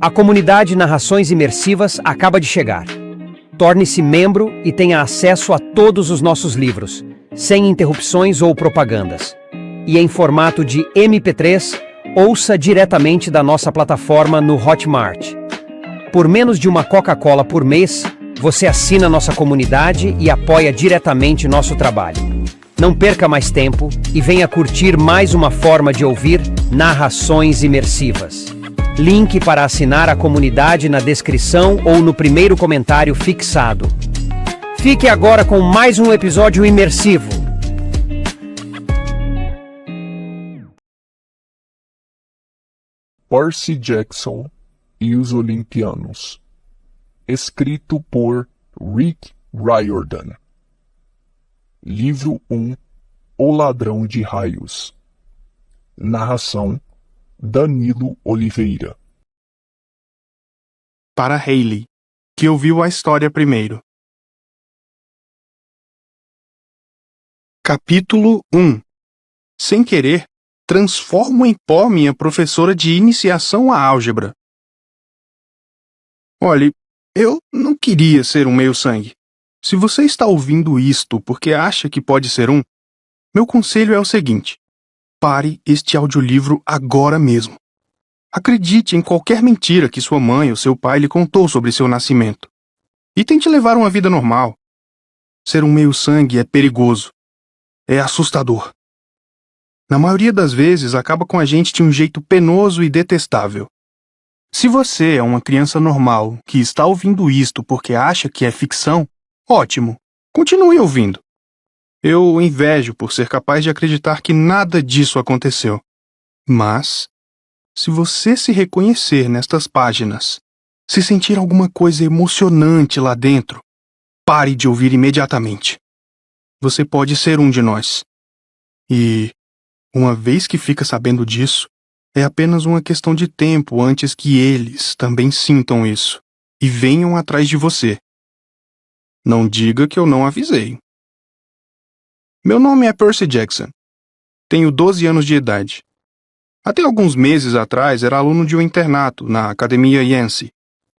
A comunidade Narrações Imersivas acaba de chegar. Torne-se membro e tenha acesso a todos os nossos livros, sem interrupções ou propagandas. E em formato de MP3, ouça diretamente da nossa plataforma no Hotmart. Por menos de uma Coca-Cola por mês, você assina nossa comunidade e apoia diretamente nosso trabalho. Não perca mais tempo e venha curtir mais uma forma de ouvir narrações imersivas. Link para assinar a comunidade na descrição ou no primeiro comentário fixado. Fique agora com mais um episódio imersivo. Percy Jackson e os Olimpianos. Escrito por Rick Riordan. Livro 1: O Ladrão de Raios. Narração: Danilo Oliveira. Para Hayley, que ouviu a história primeiro. Capítulo 1. Sem querer, transformo em pó minha professora de iniciação à álgebra. Olhe, eu não queria ser um meio-sangue. Se você está ouvindo isto porque acha que pode ser um, meu conselho é o seguinte: pare este audiolivro agora mesmo. Acredite em qualquer mentira que sua mãe ou seu pai lhe contou sobre seu nascimento. E tente levar uma vida normal. Ser um meio-sangue é perigoso. É assustador. Na maioria das vezes, acaba com a gente de um jeito penoso e detestável. Se você é uma criança normal que está ouvindo isto porque acha que é ficção, ótimo, continue ouvindo. Eu o invejo por ser capaz de acreditar que nada disso aconteceu. Mas, se você se reconhecer nestas páginas, se sentir alguma coisa emocionante lá dentro, pare de ouvir imediatamente. Você pode ser um de nós. E, uma vez que fica sabendo disso, é apenas uma questão de tempo antes que eles também sintam isso e venham atrás de você. Não diga que eu não avisei. Meu nome é Percy Jackson. Tenho 12 anos de idade. Até alguns meses atrás era aluno de um internato na Academia Yancey,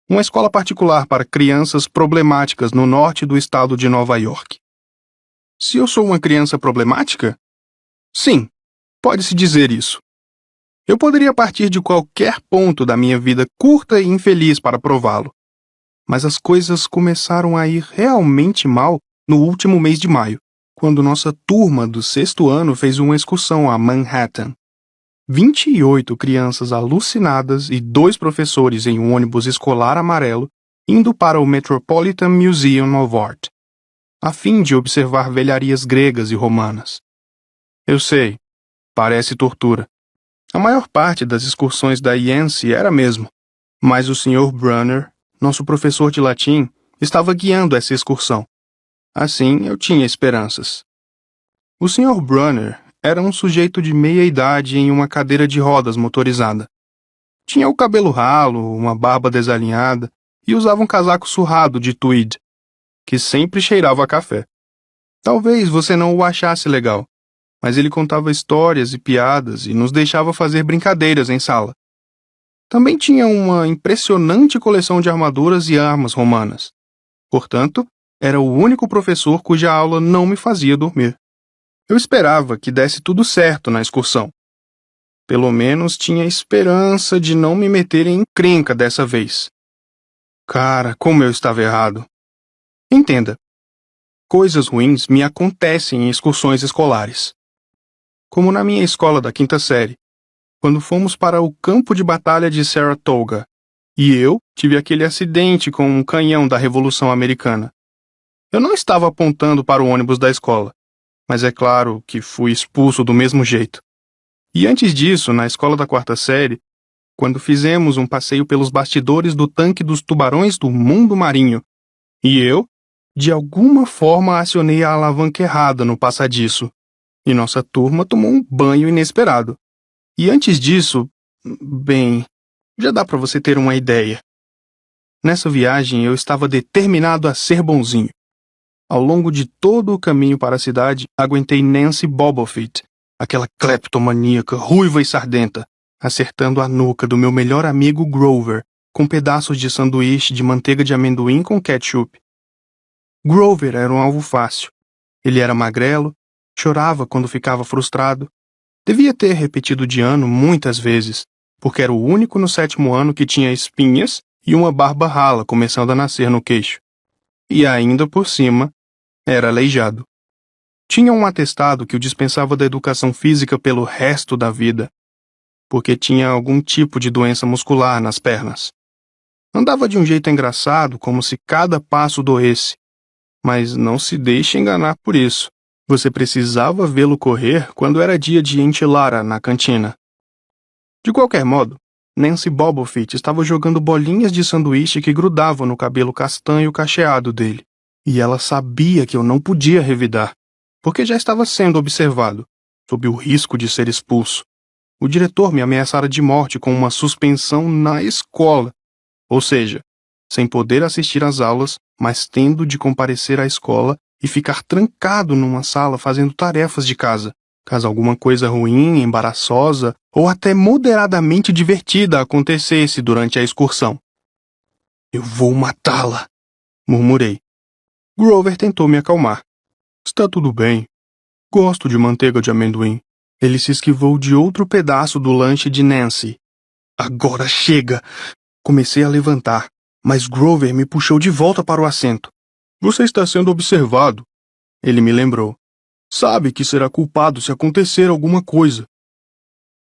uma escola particular para crianças problemáticas no norte do estado de Nova York. Se eu sou uma criança problemática? Sim, pode-se dizer isso. Eu poderia partir de qualquer ponto da minha vida curta e infeliz para prová-lo. Mas as coisas começaram a ir realmente mal no último mês de maio, quando nossa turma do 6º ano fez uma excursão a Manhattan. 28 crianças alucinadas e 2 professores em um ônibus escolar amarelo indo para o Metropolitan Museum of Art, a fim de observar velharias gregas e romanas. Eu sei, parece tortura. A maior parte das excursões da Yancey era mesmo, mas o Sr. Brunner, nosso professor de latim, estava guiando essa excursão. Assim, eu tinha esperanças. O Sr. Brunner era um sujeito de meia-idade em uma cadeira de rodas motorizada. Tinha o cabelo ralo, uma barba desalinhada e usava um casaco surrado de tweed, que sempre cheirava a café. Talvez você não o achasse legal, mas ele contava histórias e piadas e nos deixava fazer brincadeiras em sala. Também tinha uma impressionante coleção de armaduras e armas romanas. Portanto, era o único professor cuja aula não me fazia dormir. Eu esperava que desse tudo certo na excursão. Pelo menos tinha esperança de não me meter em encrenca dessa vez. Cara, como eu estava errado. Entenda, coisas ruins me acontecem em excursões escolares. Como na minha escola da 5ª série, quando fomos para o campo de batalha de Saratoga, e eu tive aquele acidente com um canhão da Revolução Americana. Eu não estava apontando para o ônibus da escola, mas é claro que fui expulso do mesmo jeito. E antes disso, na escola da 4ª série, quando fizemos um passeio pelos bastidores do tanque dos tubarões do mundo marinho, e eu, de alguma forma, acionei a alavanca errada no passadiço, e nossa turma tomou um banho inesperado. E antes disso, bem, já dá para você ter uma ideia. Nessa viagem eu estava determinado a ser bonzinho. Ao longo de todo o caminho para a cidade, aguentei Nancy Bobofit, aquela cleptomaníaca ruiva e sardenta, acertando a nuca do meu melhor amigo Grover, com pedaços de sanduíche de manteiga de amendoim com ketchup. Grover era um alvo fácil. Ele era magrelo, chorava quando ficava frustrado. Devia ter repetido de ano muitas vezes, porque era o único no 7º ano que tinha espinhas e uma barba rala começando a nascer no queixo. E ainda por cima, era aleijado. Tinha um atestado que o dispensava da educação física pelo resto da vida, porque tinha algum tipo de doença muscular nas pernas. Andava de um jeito engraçado, como se cada passo doesse. Mas não se deixe enganar por isso. Você precisava vê-lo correr quando era dia de enchilada na cantina. De qualquer modo, Nancy Bobofit estava jogando bolinhas de sanduíche que grudavam no cabelo castanho cacheado dele. E ela sabia que eu não podia revidar, porque já estava sendo observado, sob o risco de ser expulso. O diretor me ameaçara de morte com uma suspensão na escola, ou seja, sem poder assistir às aulas, mas tendo de comparecer à escola e ficar trancado numa sala fazendo tarefas de casa, caso alguma coisa ruim, embaraçosa ou até moderadamente divertida acontecesse durante a excursão. Eu vou matá-la, murmurei. Grover tentou me acalmar. Está tudo bem. Gosto de manteiga de amendoim. Ele se esquivou de outro pedaço do lanche de Nancy. Agora chega! Comecei a levantar, mas Grover me puxou de volta para o assento. Você está sendo observado, ele me lembrou. Sabe que será culpado se acontecer alguma coisa.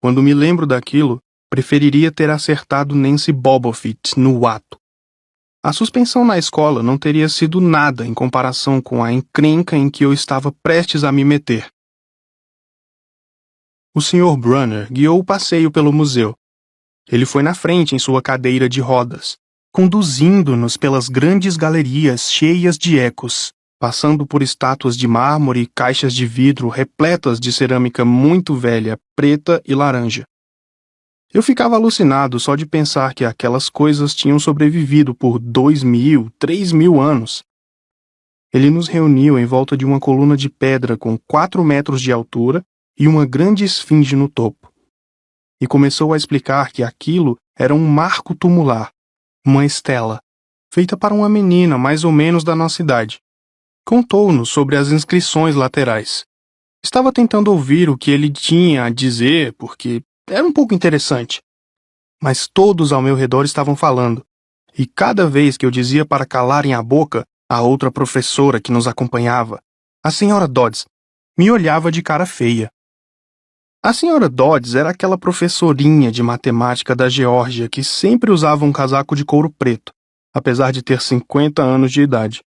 Quando me lembro daquilo, preferiria ter acertado Nancy Bobofit no ato. A suspensão na escola não teria sido nada em comparação com a encrenca em que eu estava prestes a me meter. O Sr. Brunner guiou o passeio pelo museu. Ele foi na frente em sua cadeira de rodas, conduzindo-nos pelas grandes galerias cheias de ecos, passando por estátuas de mármore e caixas de vidro repletas de cerâmica muito velha, preta e laranja. Eu ficava alucinado só de pensar que aquelas coisas tinham sobrevivido por 2.000, 3.000 anos. Ele nos reuniu em volta de uma coluna de pedra com 4 metros de altura e uma grande esfinge no topo. E começou a explicar que aquilo era um marco tumular, uma estela, feita para uma menina mais ou menos da nossa idade. Contou-nos sobre as inscrições laterais. Estava tentando ouvir o que ele tinha a dizer, porque era um pouco interessante. Mas todos ao meu redor estavam falando, e cada vez que eu dizia para calarem a boca, a outra professora que nos acompanhava, a Sra. Dodds, me olhava de cara feia. A Sra. Dodds era aquela professorinha de matemática da Geórgia que sempre usava um casaco de couro preto, apesar de ter 50 anos de idade.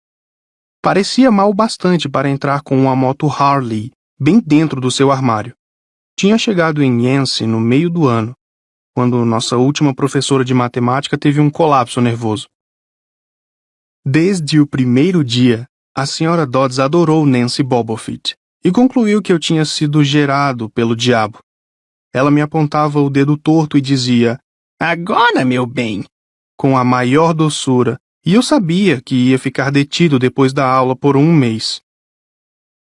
Parecia mal bastante para entrar com uma moto Harley bem dentro do seu armário. Tinha chegado em Yancey no meio do ano, quando nossa última professora de matemática teve um colapso nervoso. Desde o primeiro dia, a Sra. Dodds adorou Nancy Bobofit e concluiu que eu tinha sido gerado pelo diabo. Ela me apontava o dedo torto e dizia, "Agora, meu bem", com a maior doçura, e eu sabia que ia ficar detido depois da aula por 1 mês.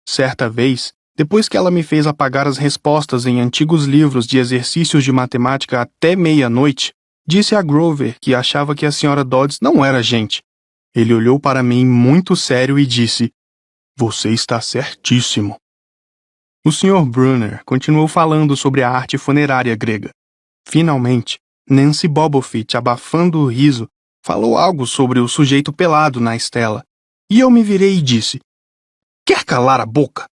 Certa vez, depois que ela me fez apagar as respostas em antigos livros de exercícios de matemática até meia-noite, disse a Grover que achava que a Sra. Dodds não era gente. Ele olhou para mim muito sério e disse, "Você está certíssimo." O Sr. Brunner continuou falando sobre a arte funerária grega. Finalmente, Nancy Bobofit, abafando o riso, falou algo sobre o sujeito pelado na estela, e eu me virei e disse, "Quer calar a boca?"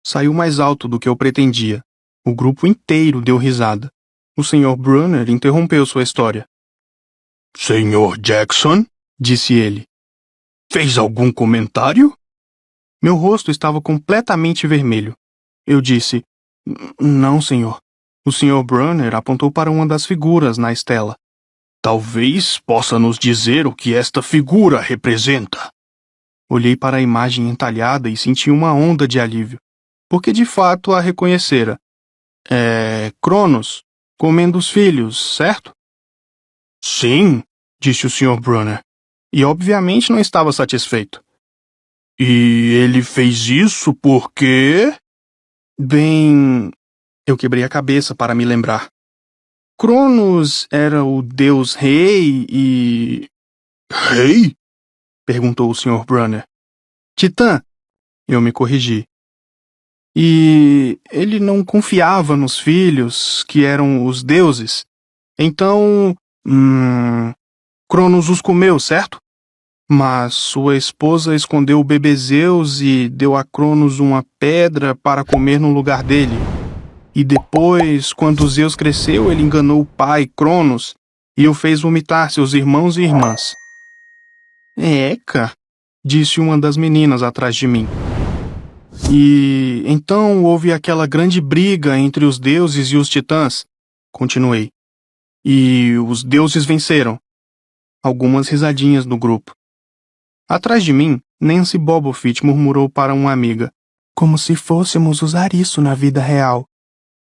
Saiu mais alto do que eu pretendia. O grupo inteiro deu risada. O Sr. Brunner interrompeu sua história. "Sr. Jackson?" disse ele. "Fez algum comentário?" Meu rosto estava completamente vermelho. Eu disse, "Não, senhor." O Sr. Brunner apontou para uma das figuras na estela. "Talvez possa nos dizer o que esta figura representa." Olhei para a imagem entalhada e senti uma onda de alívio, porque de fato a reconhecera. "É Cronos, comendo os filhos, certo?" "Sim", disse o Sr. Brunner, e obviamente não estava satisfeito. "E ele fez isso porque..." Bem... Eu quebrei a cabeça para me lembrar. Cronos era o deus rei e... Rei? perguntou o Sr. Brunner. Titã, eu me corrigi. E ele não confiava nos filhos, que eram os deuses. Então, Cronos os comeu, certo? Mas sua esposa escondeu o bebê Zeus e deu a Cronos uma pedra para comer no lugar dele. E depois, quando Zeus cresceu, ele enganou o pai, Cronos, e o fez vomitar seus irmãos e irmãs. Eca, disse uma das meninas atrás de mim. E então houve aquela grande briga entre os deuses e os titãs, continuei. E os deuses venceram. Algumas risadinhas no grupo. Atrás de mim, Nancy Bobofit murmurou para uma amiga. Como se fôssemos usar isso na vida real.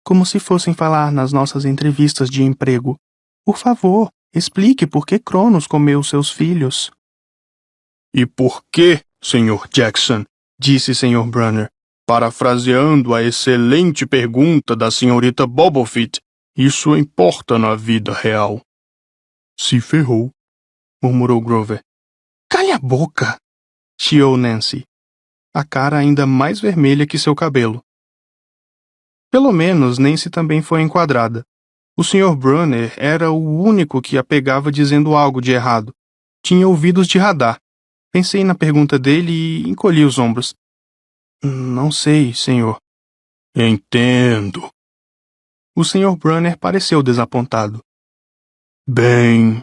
Como se fossem falar nas nossas entrevistas de emprego. Por favor, explique por que Cronos comeu seus filhos. E por que, Sr. Jackson? Disse Sr. Brunner, parafraseando a excelente pergunta da senhorita Bobofit, isso importa na vida real. Se ferrou, murmurou Grover. Calha a boca, chiou Nancy, a cara ainda mais vermelha que seu cabelo. Pelo menos Nancy também foi enquadrada. O Sr. Brunner era o único que a pegava dizendo algo de errado. Tinha ouvidos de radar. Pensei na pergunta dele e encolhi os ombros. Não sei, senhor. Entendo. O Sr. Brunner pareceu desapontado. Bem,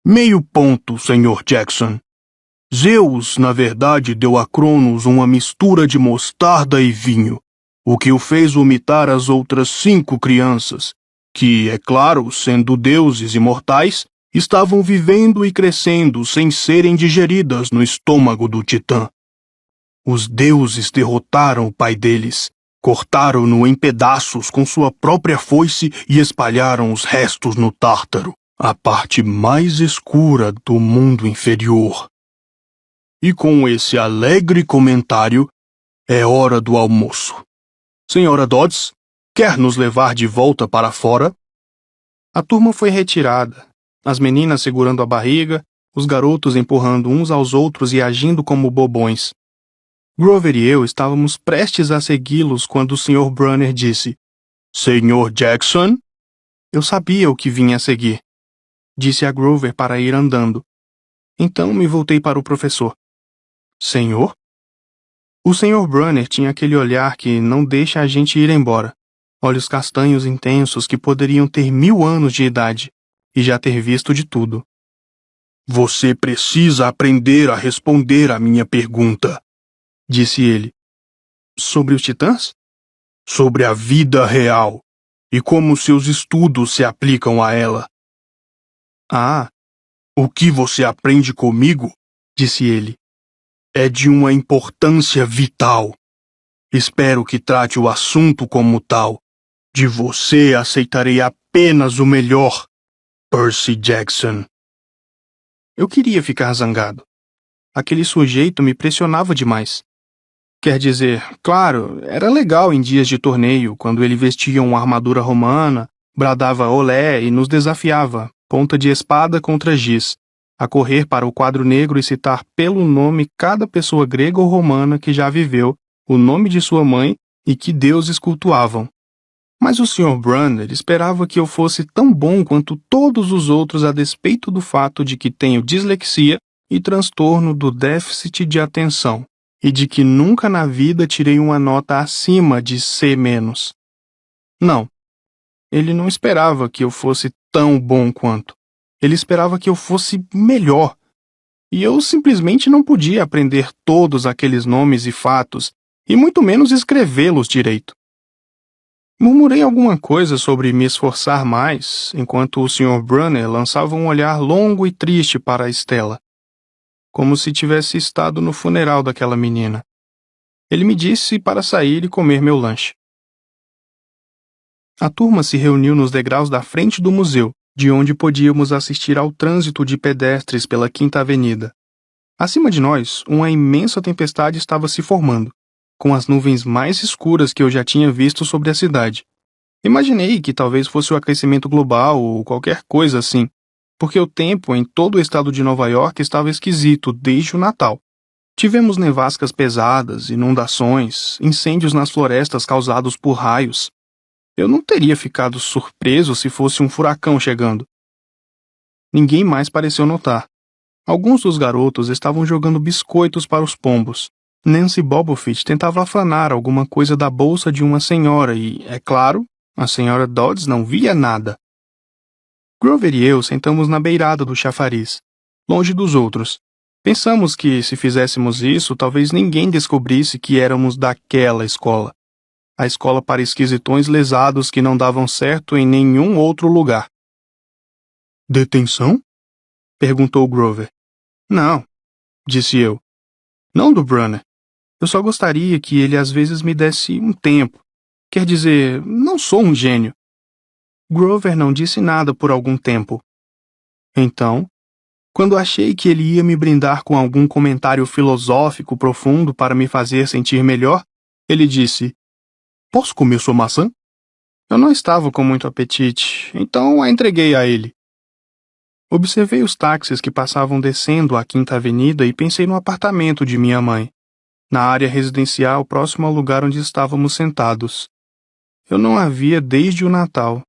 meio ponto, Sr. Jackson. Zeus, na verdade, deu a Cronos uma mistura de mostarda e vinho, o que o fez vomitar as outras 5 crianças, que, é claro, sendo deuses imortais, estavam vivendo e crescendo sem serem digeridas no estômago do Titã. Os deuses derrotaram o pai deles, cortaram-no em pedaços com sua própria foice e espalharam os restos no Tártaro, a parte mais escura do mundo inferior. E com esse alegre comentário, é hora do almoço. Senhora Dodds, quer nos levar de volta para fora? A turma foi retirada. As meninas segurando a barriga, os garotos empurrando uns aos outros e agindo como bobões. Grover e eu estávamos prestes a segui-los quando o Sr. Brunner disse: Sr. Jackson? Eu sabia o que vinha a seguir. Disse a Grover para ir andando. Então me voltei para o professor. Senhor? O Sr. Brunner tinha aquele olhar que não deixa a gente ir embora. Olhos castanhos intensos que poderiam ter 1000 anos de idade. E já ter visto de tudo. Você precisa aprender a responder à minha pergunta, disse ele. Sobre os titãs? Sobre a vida real e como seus estudos se aplicam a ela. Ah, o que você aprende comigo, disse ele, é de uma importância vital. Espero que trate o assunto como tal. De você aceitarei apenas o melhor. Percy Jackson. Eu queria ficar zangado. Aquele sujeito me pressionava demais. Quer dizer, claro, era legal em dias de torneio, quando ele vestia uma armadura romana, bradava olé e nos desafiava, ponta de espada contra giz, a correr para o quadro negro e citar pelo nome cada pessoa grega ou romana que já viveu, o nome de sua mãe e que deuses cultuavam. Mas o Sr. Brunner esperava que eu fosse tão bom quanto todos os outros a despeito do fato de que tenho dislexia e transtorno do déficit de atenção, e de que nunca na vida tirei uma nota acima de C-. Não, ele não esperava que eu fosse tão bom quanto. Ele esperava que eu fosse melhor. E eu simplesmente não podia aprender todos aqueles nomes e fatos, e muito menos escrevê-los direito. Murmurei alguma coisa sobre me esforçar mais, enquanto o Sr. Brunner lançava um olhar longo e triste para a Stella, como se tivesse estado no funeral daquela menina. Ele me disse para sair e comer meu lanche. A turma se reuniu nos degraus da frente do museu, de onde podíamos assistir ao trânsito de pedestres pela Quinta Avenida. Acima de nós, uma imensa tempestade estava se formando, com as nuvens mais escuras que eu já tinha visto sobre a cidade. Imaginei que talvez fosse o aquecimento global ou qualquer coisa assim, porque o tempo em todo o estado de Nova York estava esquisito desde o Natal. Tivemos nevascas pesadas, inundações, incêndios nas florestas causados por raios. Eu não teria ficado surpreso se fosse um furacão chegando. Ninguém mais pareceu notar. Alguns dos garotos estavam jogando biscoitos para os pombos. Nancy Bobofit tentava afanar alguma coisa da bolsa de uma senhora e, é claro, a senhora Dodds não via nada. Grover e eu sentamos na beirada do chafariz, longe dos outros. Pensamos que, se fizéssemos isso, talvez ninguém descobrisse que éramos daquela escola. A escola para esquisitões lesados que não davam certo em nenhum outro lugar. Detenção? Perguntou Grover. Não, disse eu. Não do Brunner. Eu só gostaria que ele às vezes me desse um tempo. Quer dizer, não sou um gênio. Grover não disse nada por algum tempo. Então, quando achei que ele ia me brindar com algum comentário filosófico profundo para me fazer sentir melhor, ele disse: Posso comer sua maçã? Eu não estava com muito apetite, então a entreguei a ele. Observei os táxis que passavam descendo a Quinta Avenida e pensei no apartamento de minha mãe, na área residencial próximo ao lugar onde estávamos sentados. Eu não a via desde o Natal.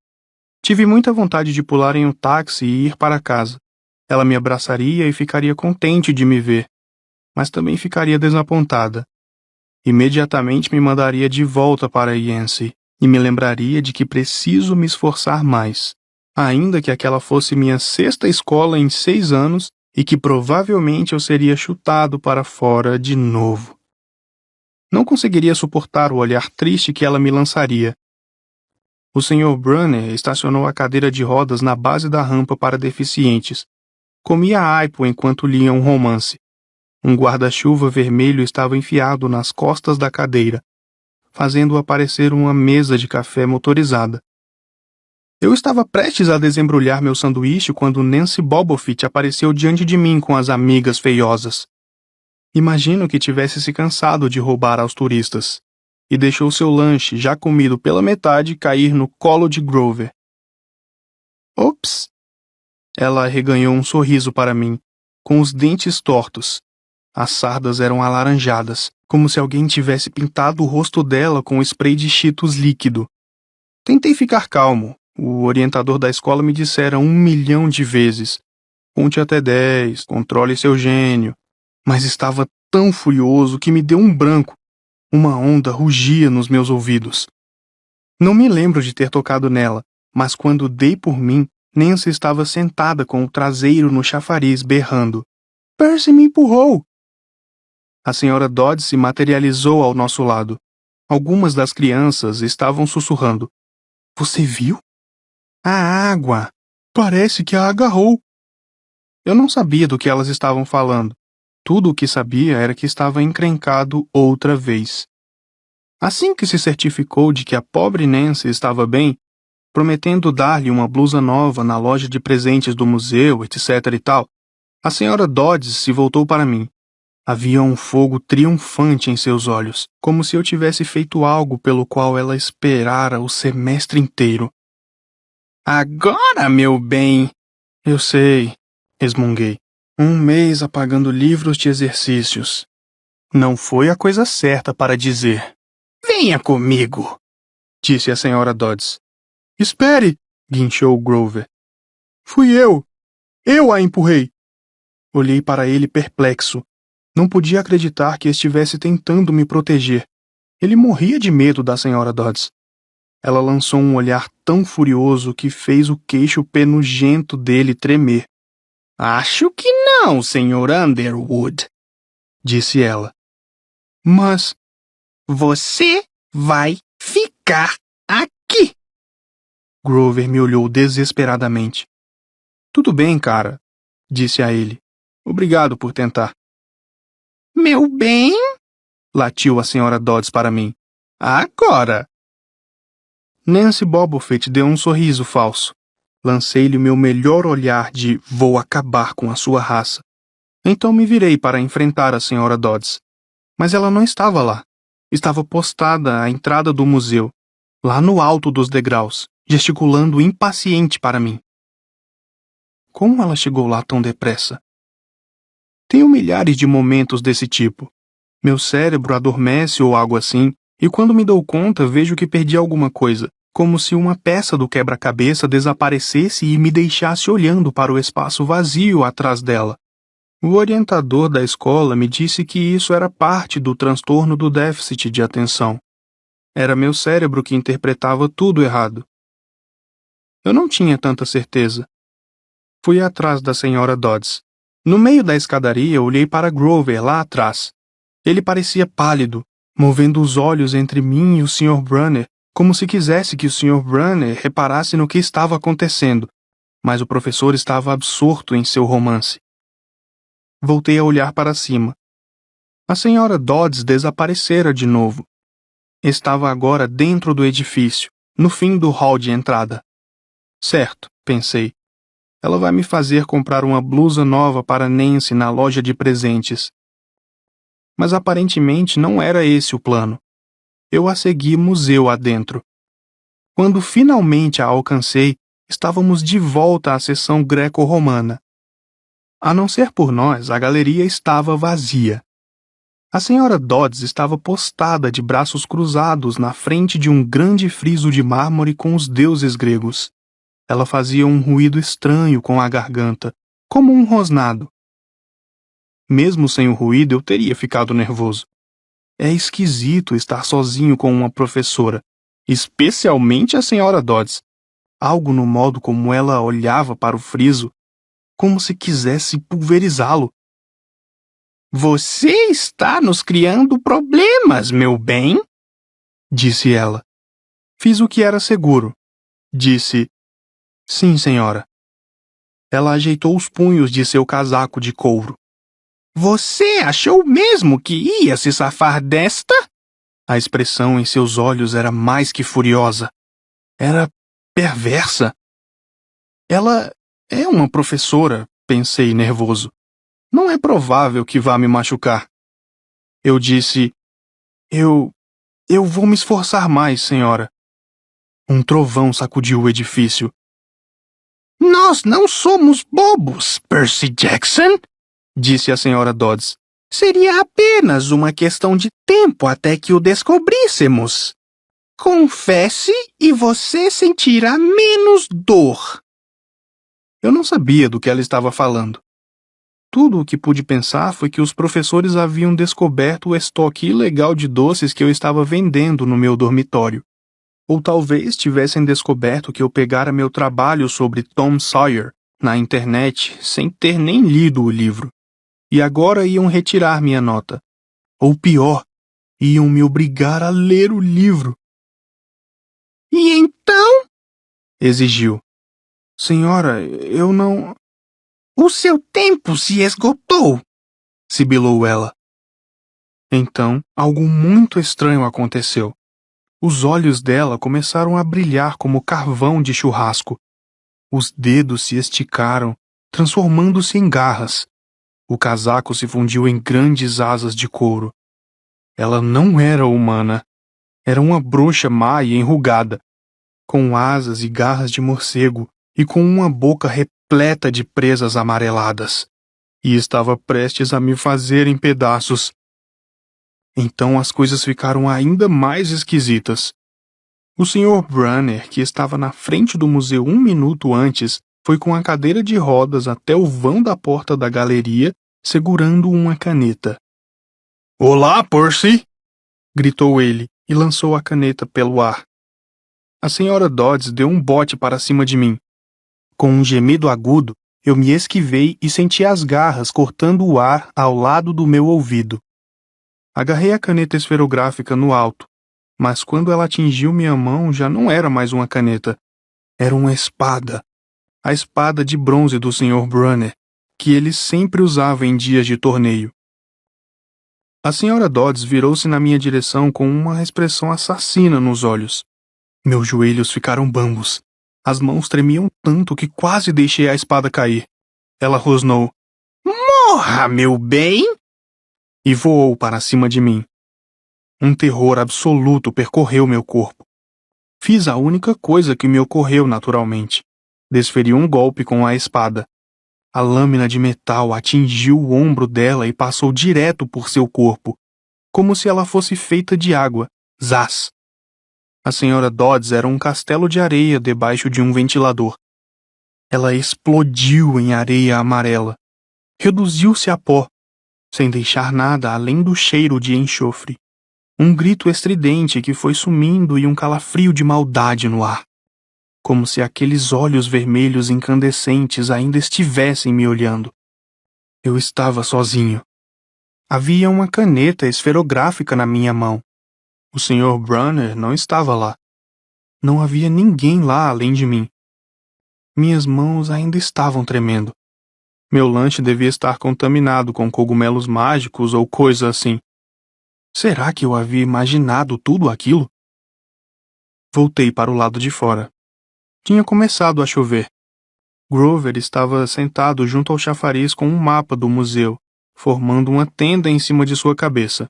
Tive muita vontade de pular em um táxi e ir para casa. Ela me abraçaria e ficaria contente de me ver, mas também ficaria desapontada. Imediatamente me mandaria de volta para Yancey e me lembraria de que preciso me esforçar mais, ainda que aquela fosse minha 6ª escola em 6 anos e que provavelmente eu seria chutado para fora de novo. Não conseguiria suportar o olhar triste que ela me lançaria. O Sr. Brunner estacionou a cadeira de rodas na base da rampa para deficientes. Comia aipo enquanto lia um romance. Um guarda-chuva vermelho estava enfiado nas costas da cadeira, fazendo aparecer uma mesa de café motorizada. Eu estava prestes a desembrulhar meu sanduíche quando Nancy Bobofit apareceu diante de mim com as amigas feiosas. Imagino que tivesse se cansado de roubar aos turistas, e deixou seu lanche, já comido pela metade, cair no colo de Grover. Ops! Ela arreganhou um sorriso para mim, com os dentes tortos. As sardas eram alaranjadas, como se alguém tivesse pintado o rosto dela com spray de Cheetos líquido. Tentei ficar calmo. O orientador da escola me dissera 1 milhão de vezes: conte até 10, controle seu gênio. Mas estava tão furioso que me deu um branco. Uma onda rugia nos meus ouvidos. Não me lembro de ter tocado nela, mas quando dei por mim, Nancy estava sentada com o traseiro no chafariz berrando: Percy me empurrou! A senhora Dodds se materializou ao nosso lado. Algumas das crianças estavam sussurrando: Você viu? A água! Parece que a agarrou. Eu não sabia do que elas estavam falando. Tudo o que sabia era que estava encrencado outra vez. Assim que se certificou de que a pobre Nancy estava bem, prometendo dar-lhe uma blusa nova na loja de presentes do museu, etc. e tal, a senhora Dodds se voltou para mim. Havia um fogo triunfante em seus olhos, como se eu tivesse feito algo pelo qual ela esperara o semestre inteiro. Agora, meu bem! Eu sei, resmunguei. 1 mês apagando livros de exercícios. Não foi a coisa certa para dizer. Venha comigo, disse a senhora Dodds. Espere, guinchou Grover. Fui eu. Eu a empurrei. Olhei para ele perplexo. Não podia acreditar que estivesse tentando me proteger. Ele morria de medo da senhora Dodds. Ela lançou um olhar tão furioso que fez o queixo penugento dele tremer. Acho que não, Sr. Underwood, disse ela. Mas você vai ficar aqui. Grover me olhou desesperadamente. Tudo bem, cara, disse a ele. Obrigado por tentar. Meu bem, latiu a senhora Dodds para mim. Agora. Nancy Bobofit deu um sorriso falso. Lancei-lhe o meu melhor olhar de vou acabar com a sua raça. Então me virei para enfrentar a senhora Dodds. Mas ela não estava lá. Estava postada à entrada do museu. lá no alto dos degraus, gesticulando impaciente para mim. Como ela chegou lá tão depressa? Tenho milhares de momentos desse tipo. Meu cérebro adormece ou algo assim, e quando me dou conta vejo que perdi alguma coisa, como se uma peça do quebra-cabeça desaparecesse e me deixasse olhando para o espaço vazio atrás dela. O orientador da escola me disse que isso era parte do transtorno do déficit de atenção. Era meu cérebro que interpretava tudo errado. Eu não tinha tanta certeza. Fui atrás da senhora Dodds. No meio da escadaria, olhei para Grover lá atrás. Ele parecia pálido, movendo os olhos entre mim e o Sr. Brunner, como se quisesse que o Sr. Brunner reparasse no que estava acontecendo, mas o professor estava absorto em seu romance. Voltei a olhar para cima. A senhora Dodds desaparecera de novo. Estava agora dentro do edifício, no fim do hall de entrada. Certo, pensei. Ela vai me fazer comprar uma blusa nova para Nancy na loja de presentes. Mas aparentemente não era esse o plano. Eu a segui museu adentro. Quando finalmente a alcancei, estávamos de volta à seção greco-romana. A não ser por nós, a galeria estava vazia. A senhora Dodds estava postada de braços cruzados na frente de um grande friso de mármore com os deuses gregos. Ela fazia um ruído estranho com a garganta, como um rosnado. Mesmo sem o ruído, eu teria ficado nervoso. É esquisito estar sozinho com uma professora, especialmente a senhora Dodds. Algo no modo como ela olhava para o friso, como se quisesse pulverizá-lo. Você está nos criando problemas, meu bem, disse ela. Fiz o que era seguro. Disse, sim, senhora. Ela ajeitou os punhos de seu casaco de couro. Você achou mesmo que ia se safar desta? A expressão em seus olhos era mais que furiosa. Era perversa. Ela é uma professora, pensei nervoso. Não é provável que vá me machucar. Eu disse, eu vou me esforçar mais, senhora. Um trovão sacudiu o edifício. Nós não somos bobos, Percy Jackson, disse a senhora Dodds. Seria apenas uma questão de tempo até que o descobríssemos. Confesse e você sentirá menos dor. Eu não sabia do que ela estava falando. Tudo o que pude pensar foi que os professores haviam descoberto o estoque ilegal de doces que eu estava vendendo no meu dormitório. Ou talvez tivessem descoberto que eu pegara meu trabalho sobre Tom Sawyer na internet sem ter nem lido o livro. E agora iam retirar minha nota. Ou pior, iam me obrigar a ler o livro. E então? Exigiu. Senhora, eu não... O seu tempo se esgotou, sibilou ela. Então, algo muito estranho aconteceu. Os olhos dela começaram a brilhar como carvão de churrasco. Os dedos se esticaram, transformando-se em garras. O casaco se fundiu em grandes asas de couro. Ela não era humana. Era uma bruxa má e enrugada, com asas e garras de morcego e com uma boca repleta de presas amareladas. E estava prestes a me fazer em pedaços. Então as coisas ficaram ainda mais esquisitas. O Sr. Brunner, que estava na frente do museu 1 minuto antes, foi com a cadeira de rodas até o vão da porta da galeria, segurando uma caneta. Olá, Percy! Gritou ele e lançou a caneta pelo ar. A senhora Dodds deu um bote para cima de mim. Com um gemido agudo, eu me esquivei e senti as garras cortando o ar ao lado do meu ouvido. Agarrei a caneta esferográfica no alto, mas quando ela atingiu minha mão já não era mais uma caneta. Era uma espada. A espada de bronze do Sr. Brunner, que ele sempre usava em dias de torneio. A senhora Dodds virou-se na minha direção com uma expressão assassina nos olhos. Meus joelhos ficaram bambos. As mãos tremiam tanto que quase deixei a espada cair. Ela rosnou. Morra, meu bem! E voou para cima de mim. Um terror absoluto percorreu meu corpo. Fiz a única coisa que me ocorreu naturalmente. Desferi um golpe com a espada. A lâmina de metal atingiu o ombro dela e passou direto por seu corpo, como se ela fosse feita de água. Zás! A senhora Dodds era um castelo de areia debaixo de um ventilador. Ela explodiu em areia amarela. Reduziu-se a pó, sem deixar nada além do cheiro de enxofre. Um grito estridente que foi sumindo e um calafrio de maldade no ar. Como se aqueles olhos vermelhos incandescentes ainda estivessem me olhando. Eu estava sozinho. Havia uma caneta esferográfica na minha mão. O Sr. Brunner não estava lá. Não havia ninguém lá além de mim. Minhas mãos ainda estavam tremendo. Meu lanche devia estar contaminado com cogumelos mágicos ou coisa assim. Será que eu havia imaginado tudo aquilo? Voltei para o lado de fora. Tinha começado a chover. Grover estava sentado junto ao chafariz com um mapa do museu, formando uma tenda em cima de sua cabeça.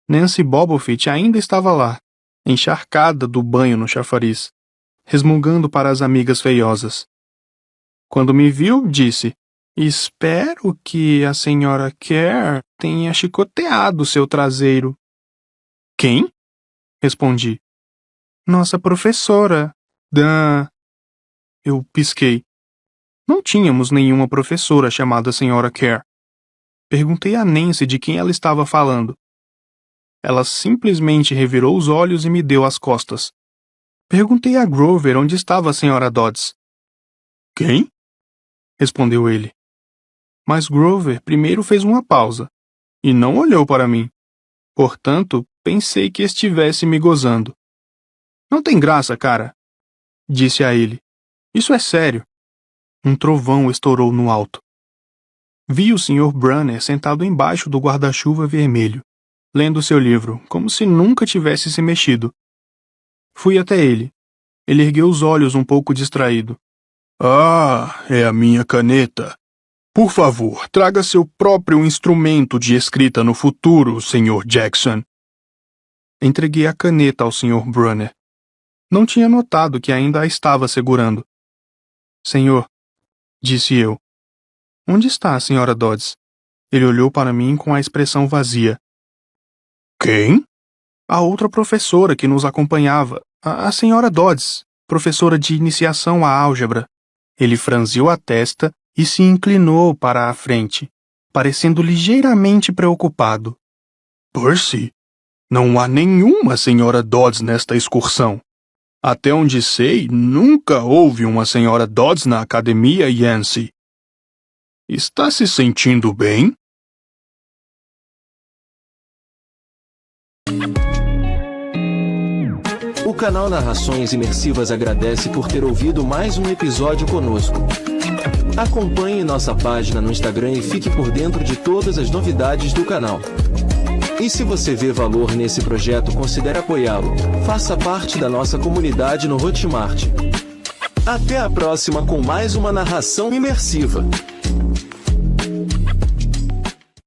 Nancy Bobofit ainda estava lá, encharcada do banho no chafariz, resmungando para as amigas feiosas. Quando me viu, disse: "Espero que a senhora Kerr tenha chicoteado seu traseiro." "Quem?" respondi. "Nossa professora, Dan." Eu pisquei. Não tínhamos nenhuma professora chamada Sra. Kerr. Perguntei a Nancy de quem ela estava falando. Ela simplesmente revirou os olhos e me deu as costas. Perguntei a Grover onde estava a Sra. Dodds. "Quem?" respondeu ele. Mas Grover primeiro fez uma pausa, e não olhou para mim. Portanto, pensei que estivesse me gozando. "Não tem graça, cara", disse a ele. "Isso é sério." Um trovão estourou no alto. Vi o Sr. Brunner sentado embaixo do guarda-chuva vermelho, lendo seu livro, como se nunca tivesse se mexido. Fui até ele. Ele ergueu os olhos um pouco distraído. "Ah, é a minha caneta. Por favor, traga seu próprio instrumento de escrita no futuro, Sr. Jackson." Entreguei a caneta ao Sr. Brunner. Não tinha notado que ainda a estava segurando. "Senhor", disse eu. "Onde está a Sra. Dodds?" Ele olhou para mim com a expressão vazia. "Quem?" "A outra professora que nos acompanhava, a Sra. Dodds, professora de iniciação à álgebra." Ele franziu a testa e se inclinou para a frente, parecendo ligeiramente preocupado. "Percy, não há nenhuma Sra. Dodds nesta excursão. Até onde sei, nunca houve uma Sra. Dodds na Academia Yancey. Está se sentindo bem?" O canal Narrações Imersivas agradece por ter ouvido mais um episódio conosco. Acompanhe nossa página no Instagram e fique por dentro de todas as novidades do canal. E se você vê valor nesse projeto, considere apoiá-lo. Faça parte da nossa comunidade no Hotmart. Até a próxima com mais uma narração imersiva.